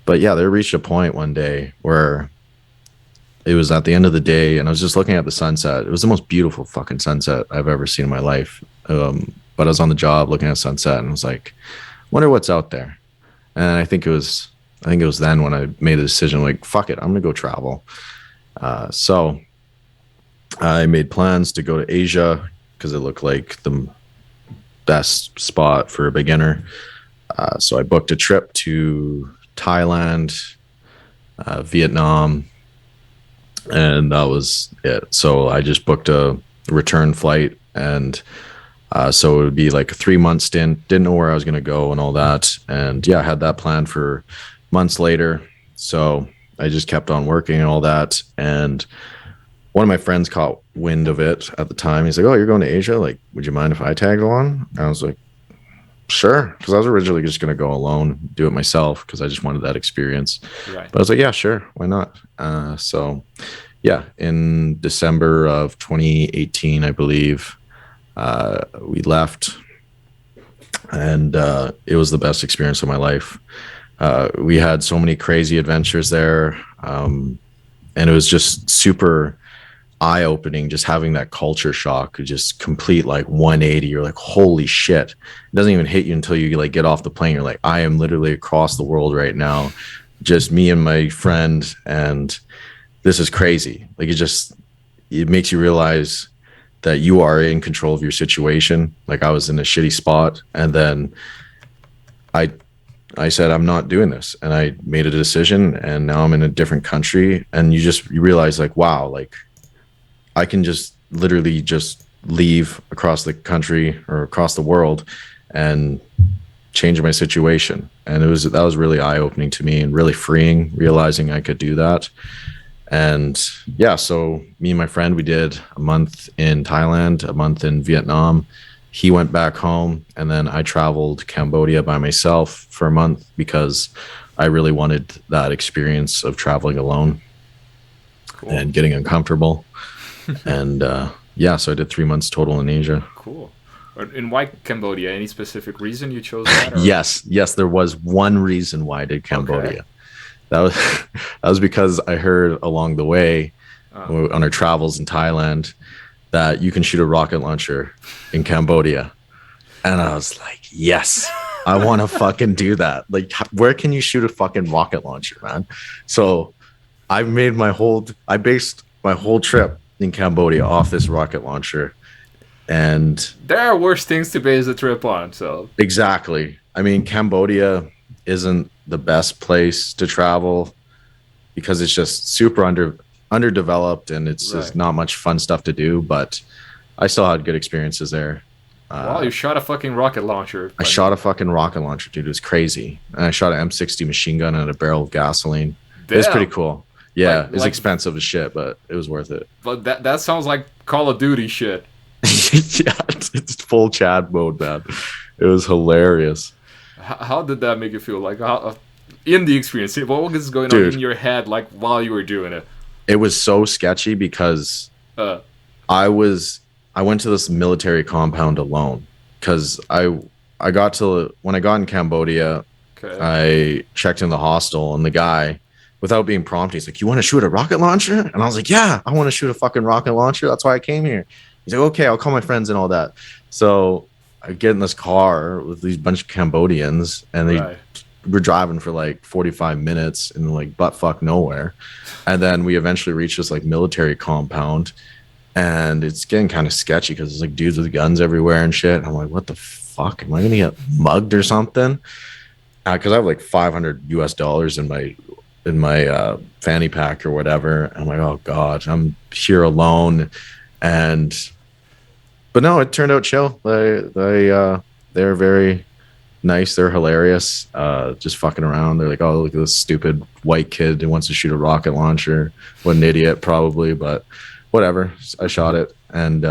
But yeah, there reached a point one day where it was at the end of the day and I was just looking at the sunset. It was the most beautiful fucking sunset I've ever seen in my life. But I was on the job looking at sunset and I was like, wonder what's out there. And I think it was then when I made the decision, like, fuck it, I'm going to go travel. So I made plans to go to Asia because it looked like the best spot for a beginner. So I booked a trip to Thailand, Vietnam, and that was it. So I just booked a return flight, and so it would be like a 3 month stint. Didn't know where I was going to go and all that, and yeah, I had that planned for months later. So I just kept on working and all that, and one of my friends caught wind of it at the time. He's like, "Oh, you're going to Asia? Like, would you mind if I tagged along?" And I was like, sure, because I was originally just going to go alone, do it myself, because I just wanted that experience. Right. But I was like, yeah, sure, why not? So, yeah, in December of 2018, I believe, we left, and it was the best experience of my life. We had so many crazy adventures there, and it was just super eye-opening, just having that culture shock, just complete like 180. You're like, holy shit. It doesn't even hit you until you like get off the plane. You're like, I am literally across the world right now, just me and my friend, and this is crazy. Like it makes you realize that you are in control of your situation. Like I was in a shitty spot, and then I said, I'm not doing this, and I made a decision, and now I'm in a different country, and you realize like, wow, like I can just literally just leave across the country or across the world and change my situation. And that was really eye-opening to me and really freeing, realizing I could do that. And yeah, so me and my friend, we did a month in Thailand, a month in Vietnam. He went back home, and then I traveled to Cambodia by myself for a month because I really wanted that experience of traveling alone. Cool. And getting uncomfortable. And yeah, so I did 3 months total in Asia. Cool. And why Cambodia? Any specific reason you chose that? Or? Yes, there was one reason why I did Cambodia. Okay. That was because I heard along the way on our travels in Thailand that you can shoot a rocket launcher in Cambodia. And I was like, yes, I want to fucking do that. Like, where can you shoot a fucking rocket launcher, man? So I based my whole trip in Cambodia off this rocket launcher. And There are worse things to base a trip on, so. exactly. I mean, Cambodia isn't the best place to travel because it's just super underdeveloped and it's just Right. not much fun stuff to do. But I still had good experiences there. Well, you shot a fucking rocket launcher. I shot a fucking rocket launcher, dude. It was crazy. And I shot an M60 machine gun and a barrel of gasoline. It was pretty Damn. cool. Yeah, Like, it was like, expensive as shit, but it was worth it. but that sounds like Call of Duty shit. Yeah, it's full Chad mode, man. It was hilarious. How did that make you feel? Like, how, in the experience, what was going on Dude, in your head, like, while you were doing it? it was so sketchy because Uh, I was I went to this military compound alone because I got to when I got in Cambodia, okay. I checked in the hostel and the guy, without being prompted, he's like, "You want to shoot a rocket launcher?" And I was like, "Yeah, I want to shoot a fucking rocket launcher. That's why I came here." He's like, "Okay, I'll call my friends and all that." So I get in this car with these bunch of Cambodians, and they Right. were driving for like 45 minutes in like butt fuck nowhere, and then we eventually reached this like military compound, and it's getting kind of sketchy because there's like dudes with guns everywhere and shit. I'm like, what the fuck? Am I gonna get mugged or something? Because I have like $500 in my fanny pack or whatever. I'm like, oh god, I'm here alone, and but no, it turned out chill. They're very nice. They're hilarious. Just fucking around. They're like, oh, look at this stupid white kid who wants to shoot a rocket launcher. What an idiot, probably, but whatever. I shot it, and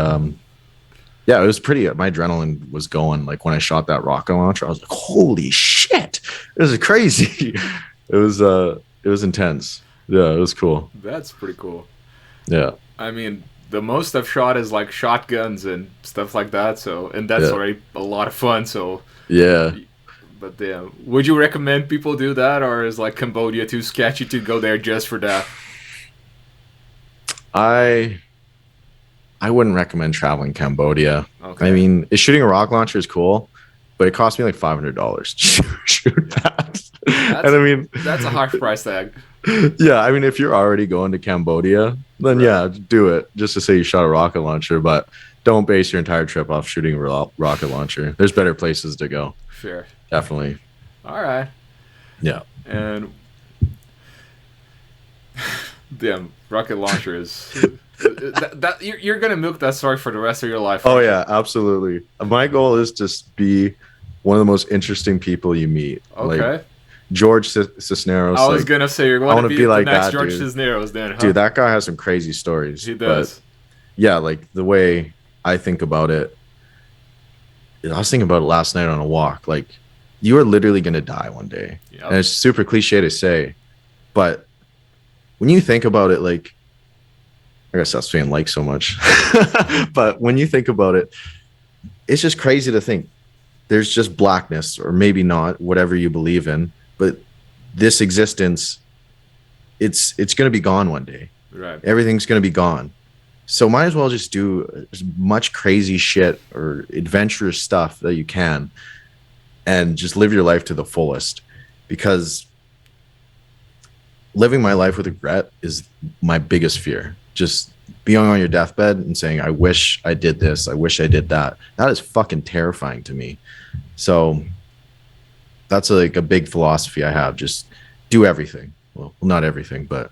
yeah, it was pretty. My adrenaline was going. Like when I shot that rocket launcher, I was like, holy shit, it was crazy. It was intense. Yeah, it was cool. That's pretty cool. Yeah, I mean, the most I've shot is like shotguns and stuff like that. So, and that's yeah, already a lot of fun. So, yeah. but yeah, would you recommend people do that, or is like Cambodia too sketchy to go there just for that? I I wouldn't recommend traveling Cambodia. I Okay, mean, shooting a rocket launcher is cool, but it cost me like $500 to shoot that. And that's I mean, that's a harsh price tag. yeah, I mean, if you're already going to Cambodia, then Right. yeah, do it just to say you shot a rocket launcher, but don't base your entire trip off shooting a rocket launcher. There's better places to go. Sure. Definitely. All right. Yeah. And damn, rocket launcher is that you're gonna milk that story for the rest of your life. Oh aren't you? yeah, absolutely. My goal is just be one of the most interesting people you meet. Like Okay. George Cisneros. I was Like gonna say you're I going want to to be be the like next that, George dude. Cisneros, then, huh? Dude, that guy has some crazy stories. He But does. yeah, like the way I think about it, I was thinking about it last night on a walk. Like you are literally gonna die one day. And Yep. it's super cliche to say, but when you think about it, like I guess that's saying like so much. But when you think about it, it's just crazy to think there's just blackness, or maybe not, whatever you believe in, but this existence, it's gonna be gone one day. Right. Everything's gonna be gone. So might as well just do as much crazy shit or adventurous stuff that you can and just live your life to the fullest, because living my life with regret is my biggest fear. Just being on your deathbed and saying, I wish I did this, I wish I did that. That is fucking terrifying to me. So that's like a big philosophy I have. Just do everything. Well, not everything, but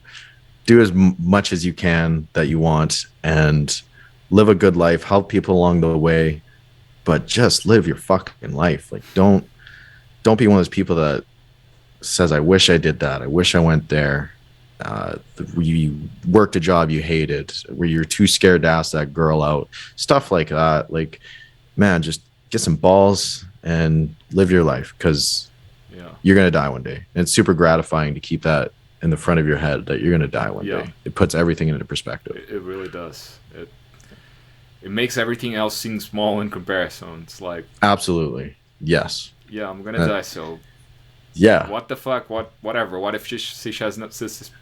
do as much as you can that you want and live a good life, help people along the way, but just live your fucking life. Like don't be one of those people that says, I wish I did that. I wish I went there. You worked a job you hated, where you're too scared to ask that girl out, stuff like that. Like, man, just get some balls and live your life, because Yeah. you're going to die one day. And it's super gratifying to keep that in the front of your head that you're going to die one Yeah. day. It puts everything into perspective. It really does. It makes everything else seem small in comparison. It's like, Absolutely. Yes. yeah, I'm gonna Uh, die. So yeah. what the fuck? Whatever. What if she says no,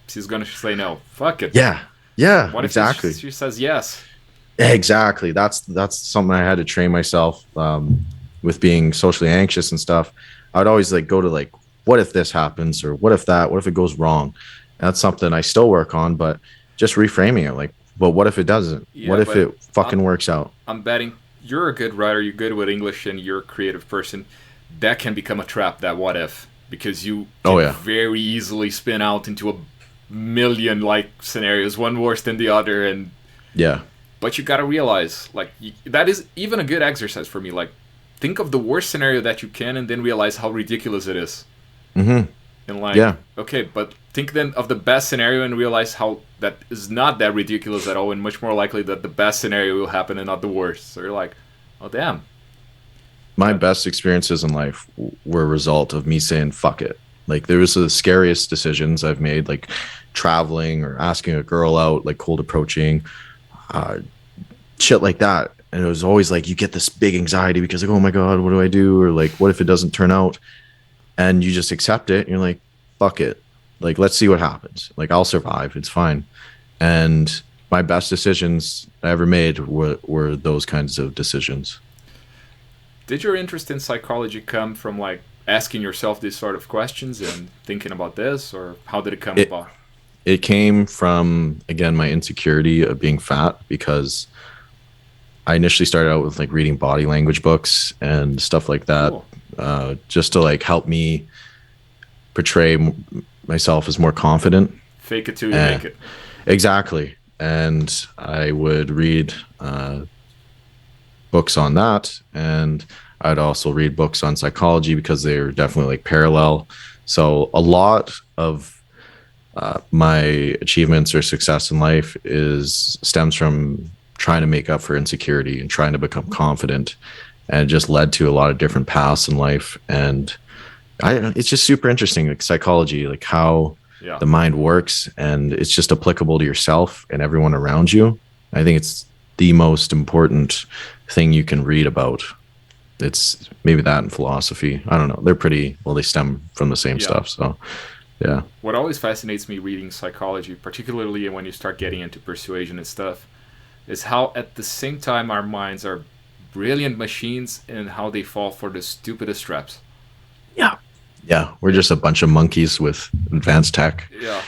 she's gonna say no? Fuck it. Yeah. Yeah. What if Exactly. she says yes? Exactly. That's something I had to train myself with being socially anxious and stuff. I'd always like go to like, what if this happens, or what if that, what if it goes wrong? And that's something I still work on, but just reframing it like, but what if it doesn't? What Yeah, if but it I'm, fucking works out? I'm betting you're a good writer, you're good with English, and you're a creative person. That can become a trap, that what if, because you Oh can yeah. very easily spin out into a million like scenarios, one worse than the other, and Yeah. but you gotta realize like that is even a good exercise for me. Like, think of the worst scenario that you can, and then realize how ridiculous it is. Mm-hmm. And like, Yeah. okay, but think then of the best scenario and realize how that is not that ridiculous at all, and much more likely that the best scenario will happen and not the worst. So you're like, oh damn, My that best experiences in life were a result of me saying fuck it. Like there was the scariest decisions I've made, like traveling or asking a girl out, like cold approaching, uh, shit like that. And it was always like you get this big anxiety because like, oh my god, what do I do? Or like, what if it doesn't turn out? And you just accept it. And you're like, fuck it. Like, let's see what happens. Like, I'll survive. It's fine. And my best decisions I ever made were those kinds of decisions. did your interest in psychology come from like asking yourself these sort of questions and thinking about this, or how did it come It about? it came from again my insecurity of being fat because I initially started out with like reading body language books and stuff like that, Cool. just to like help me portray myself as more confident. Fake it till you Eh, make it. exactly. And I would read books on that, and I'd also read books on psychology because they were definitely like parallel. So a lot of my achievements or success in life is stems from trying to make up for insecurity and trying to become confident, and it just led to a lot of different paths in life. And it's just super interesting, like psychology, like how Yeah. the mind works, and it's just applicable to yourself and everyone around you. I think it's the most important thing you can read about. It's maybe that and philosophy. I don't know. They're pretty well. They stem from the same Yeah. stuff. So yeah, What always fascinates me reading psychology, particularly when you start getting into persuasion and stuff, is how at the same time our minds are brilliant machines and how they fall for the stupidest traps. yeah, yeah. We're It, just a bunch of monkeys with advanced tech, yeah.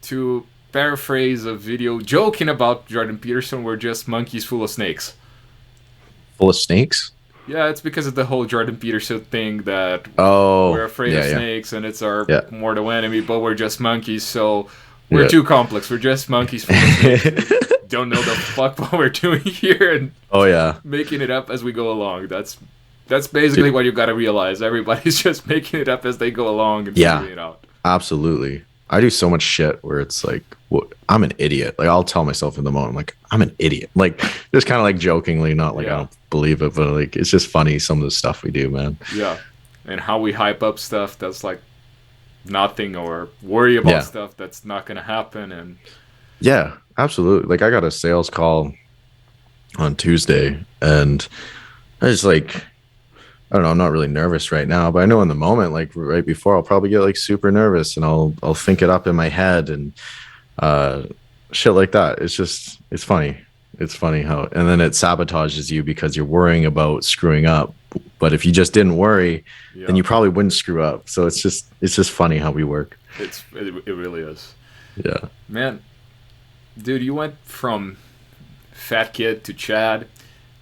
To paraphrase a video joking about Jordan Peterson, we're just monkeys full of snakes. full of snakes. Yeah, it's because of the whole Jordan Peterson thing that we're Oh afraid of yeah, yeah, snakes and it's our yeah, mortal enemy, but we're just monkeys, so we're yeah. too complex. We're just monkeys full of snakes and don't know the fuck what we're doing here and Oh yeah, making it up as we go along. That's basically dude. what you gotta realize. Everybody's just making it up as they go along and Yeah, figuring it out. absolutely. I do so much shit where it's like, I'm an idiot. Like I'll tell myself in the moment, like I'm an idiot. Like just kind of like jokingly, not like I Yeah, don't believe it, but like it's just funny some of the stuff we do, man. yeah. And how we hype up stuff that's like nothing, or worry about Yeah, stuff that's not gonna happen. And yeah, absolutely. Like I got a sales call on Tuesday, and I just like I don't know. I'm not really nervous right now, but I know in the moment, like right before, I'll probably get like super nervous, and I'll think it up in my head and uh shit like that. It's just it's funny. It's funny how and then it sabotages you because you're worrying about screwing up. But if you just didn't worry, then yeah, you probably wouldn't screw up. So it's just funny how we work. it really is. Yeah. Man, dude, you went from fat kid to Chad.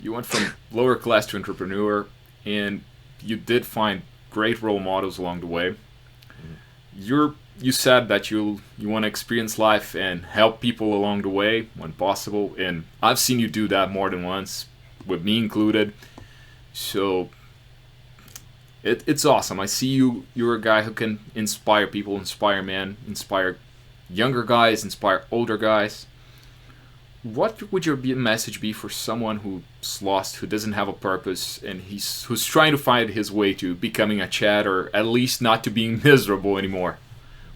You went from lower class to entrepreneur, and you did find great role models along the way. You said that you want to experience life and help people along the way when possible, and I've seen you do that more than once, with me included. So it's awesome. I see you. You're a guy who can inspire people, inspire men, inspire younger guys, inspire older guys. What would your message be for someone who's lost, who doesn't have a purpose, and who's trying to find his way to becoming a Chad, or at least not to being miserable anymore?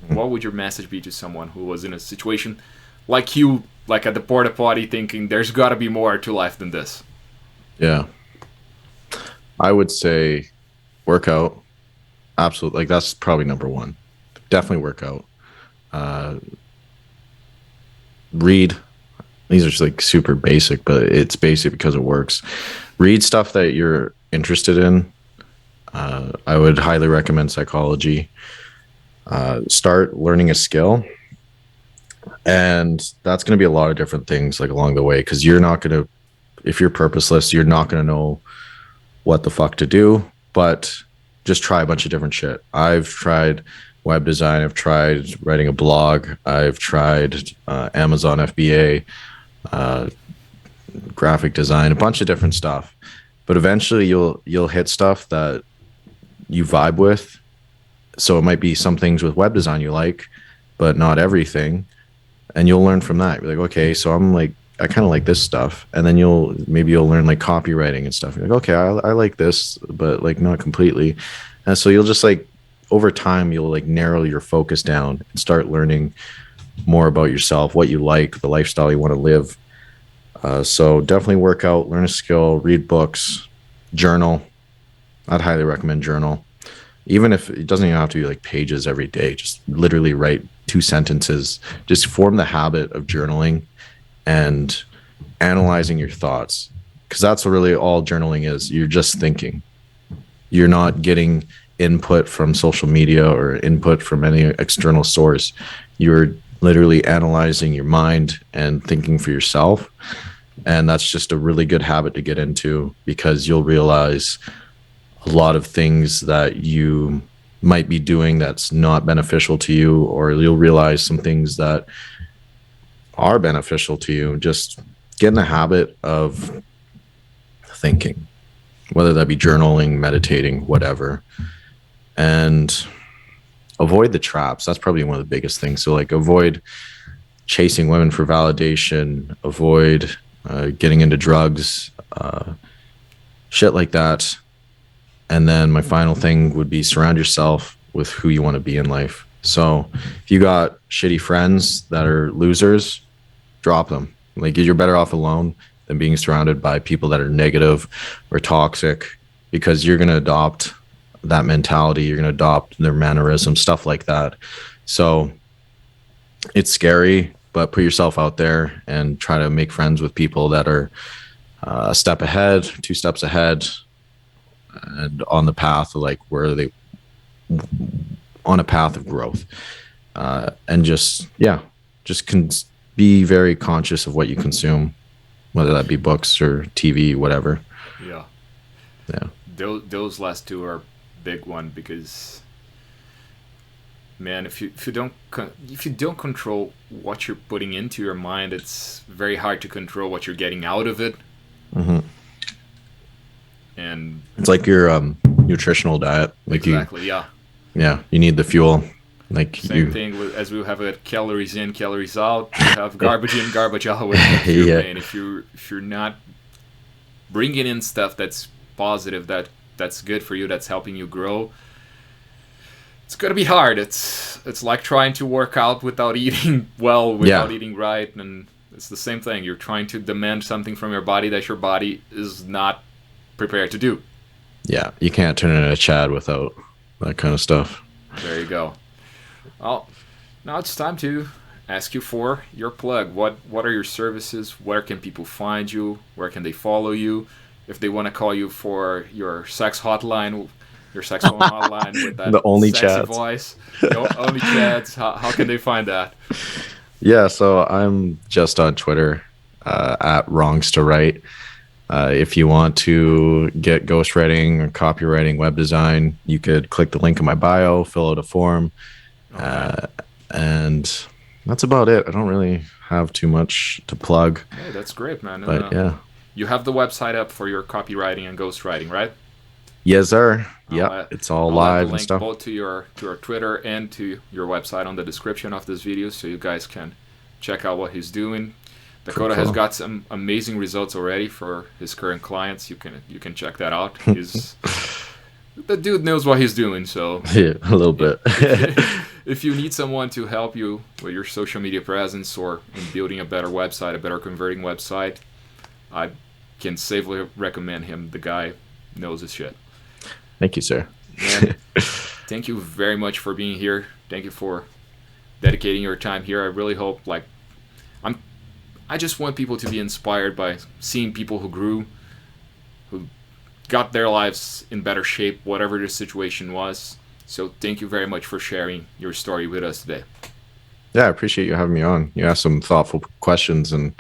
What would your message be to someone who was in a situation like you, like at the porta potty, thinking there's got to be more to life than this? Yeah. I would say workout. Absolutely. Like that's probably number one. Definitely work out. Uh, read. these are just like super basic, but it's basic because it works. Read stuff that you're interested in. I would highly recommend psychology. Start learning a skill, and that's going to be a lot of different things like along the way, because you're not going to, if you're purposeless, you're not going to know what the fuck to do, but just try a bunch of different shit. I've tried web design, I've tried writing a blog, I've tried Amazon FBA, uh, graphic design, a bunch of different stuff. But eventually you'll hit stuff that you vibe with. So it might be some things with web design you like, but not everything. And you'll learn from that. You're like, okay, so I kind of like this stuff. And then you'll learn like copywriting and stuff. You're like, okay, I like this, but like not completely. And so you'll just like, over time, you'll like narrow your focus down and start learning more about yourself, what you like, the lifestyle you want to live. So definitely work out, learn a skill, read books, journal. I'd highly recommend journal. Even if it doesn't even have to be like pages every day, just literally write 2 sentences. Just form the habit of journaling and analyzing your thoughts, because that's really all journaling is. You're just thinking. You're not getting input from social media or input from any external source. You're literally analyzing your mind and thinking for yourself. And that's just a really good habit to get into, because you'll realize a lot of things that you might be doing that's not beneficial to you, or you'll realize some things that are beneficial to you. Just get in the habit of thinking, whether that be journaling, meditating, whatever, and avoid the traps. That's probably one of the biggest things. So like avoid chasing women for validation, avoid getting into drugs, shit like that. And then my final thing would be surround yourself with who you want to be in life. So if you got shitty friends that are losers, drop them. Like, you're better off alone than being surrounded by people that are negative or toxic, because you're going to adopt that mentality. You're going to adopt their mannerisms, stuff like that. So it's scary, but put yourself out there and try to make friends with people that are a step ahead, 2 steps ahead, and on the path of like where they on a path of growth, and just be very conscious of what you consume, whether that be books or TV, whatever. Yeah. Yeah. Those last two are big one, because man, if you don't control what you're putting into your mind, it's very hard to control what you're getting out of it. Mm-hmm. And it's like your nutritional diet. Like exactly, yeah, you need the fuel. Like same thing as we have it, calories in, calories out. You have garbage in, garbage out with your brain. If you're not bringing in stuff that's positive, that's good for you, that's helping you grow, it's gonna be hard. It's like trying to work out without eating well, without eating right, and it's the same thing. You're trying to demand something from your body that your body is not prepared to do. Yeah, you can't turn into a Chad without that kind of stuff. There you go. Well, now it's time to ask you for your plug. What are your services? Where can people find you? Where can they follow you? If they want to call you for your sex hotline, your sex phone hotline with that the only sexy chats. voice, the only chats, how can they find that? Yeah, so I'm just on Twitter at wrongs to write. If you want to get ghostwriting or copywriting, web design, you could click the link in my bio, fill out a form. Okay. And that's about it. I don't really have too much to plug. Hey, that's great, man. But yeah. You have the website up for your copywriting and ghostwriting, right? Yes, sir. Yeah, it's all live and stuff. I'll link both to your Twitter and to your website on the description of this video, so you guys can check out what he's doing. Dakota has got some amazing results already for his current clients. You can check that out. The dude knows what he's doing, so yeah, a little bit. If you need someone to help you with your social media presence or in building a better website, a better converting website, I can safely recommend him. The guy knows his shit. Thank you, sir. And thank you very much for being here. Thank you for dedicating your time here. I really hope, I just want people to be inspired by seeing people who grew, who got their lives in better shape, whatever the situation was. So thank you very much for sharing your story with us today. Yeah, I appreciate you having me on. You asked some thoughtful questions, and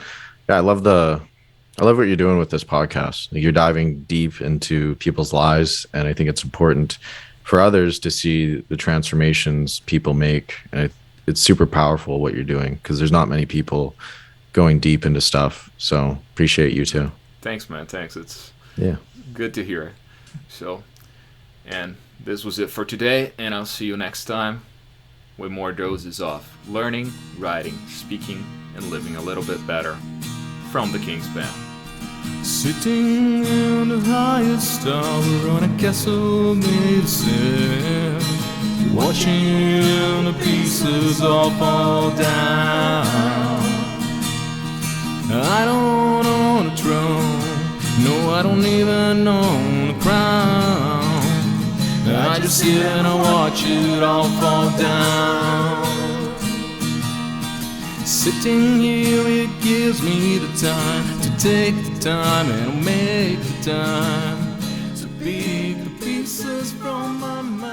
yeah, I love what you're doing with this podcast. Like, you're diving deep into people's lives, and I think it's important for others to see the transformations people make. And it's super powerful what you're doing because there's not many people going deep into stuff. So appreciate you too. Thanks, man. Thanks. It's Yeah. good to hear. So, and this was it for today, and I'll see you next time with more doses of learning, writing, speaking, and living a little bit better from the King's Band. Sitting in the highest tower on a castle made of sand, watching the pieces all fall down. I don't own a throne, no, I don't even own a crown. I just sit and I watch it all fall down. Sitting here, it gives me the time to take the time and I'll make the time to pick the pieces from my mind.